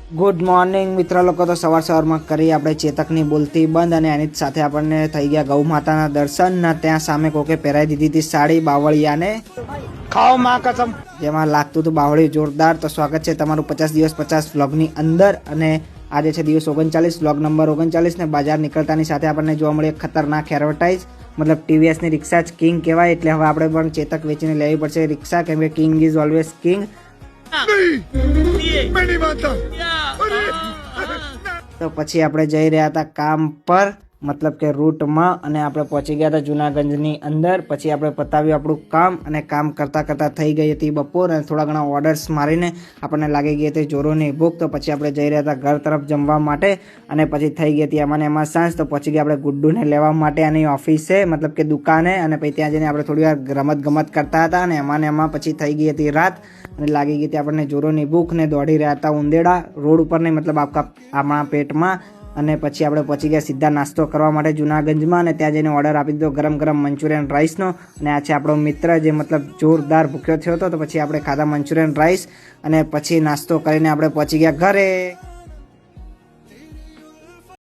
Good morning મિત્ર લોકો, તો સવારમાં કરી આપણે ચેતકની બોલતી બંધ અને એની જ સાથે આપણને થઈ ગયા ગૌ માતાના દર્શન ને ત્યાં સામે કોકે પહેરાવી દીધી હતી સાડી બાવળિયાને ખાઓ માં કસમ, જેમાં લાગતું હતું બાવળિયું જોરદાર. તો સ્વાગત છે તમારું 50 દિવસ 50 વ્લોગની અંદર અને આજે છે દિવસ 39, વ્લોગ નંબર 39 ને બજાર નીકળતાની સાથે આપણને જોવા મળે ખતરનાક એડવર્ટાઇઝ, મતલબ ટીવીએસની રિક્ષા જ કિંગ કહેવાય, એટલે હવે આપણે પણ ચેતક વેચીને લેવી પડશે રિક્ષા, કેમ કે કિંગ ઇઝ ઓલવેઝ કિંગ. તો પછી આપણે જઈ રહ્યા હતા કામ પર, મતલબ કે રૂટમાં, અને આપણે પહોંચી ગયા હતા જૂનાગંજની અંદર. પછી આપણે પતાવ્યું આપણું કામ અને કામ કરતાં કરતાં થઈ ગઈ હતી બપોર અને થોડા ઘણા ઓર્ડર્સ મારીને આપણને લાગી ગઈ હતી જોરોની ભૂખ. તો પછી આપણે જઈ રહ્યા હતા ઘર તરફ જમવા માટે અને પછી થઈ ગઈ હતી એમાં સાંજ. તો પહોંચી ગયા આપણે ગુડ્ડુને લેવા માટે એની ઓફિસે, મતલબ કે દુકાને, અને પછી ત્યાં જઈને આપણે થોડી વાર રમત ગમત કરતા હતા અને એમાં પછી થઈ ગઈ હતી રાત અને લાગી ગઈ હતી આપણને જોરોની ભૂખ ને દોડી રહ્યા હતા ઉંદેડા રોડ ઉપર નહીં, મતલબ આપણા પેટમાં. અને પછી આપણે પહોંચી ગયા સીધા નાસ્તો કરવા માટે જૂનાગંજમાં અને ત્યાં જઈને ઓર્ડર આપી દીધો ગરમ ગરમ મંચુરિયન રાઈસનો. અને આ છે આપણો મિત્ર જે મતલબ જોરદાર ભૂખ્યો થયો હતો. તો પછી આપણે ખાધા મંચુરિયન રાઈસ અને પછી નાસ્તો કરીને આપણે પહોંચી ગયા ઘરે.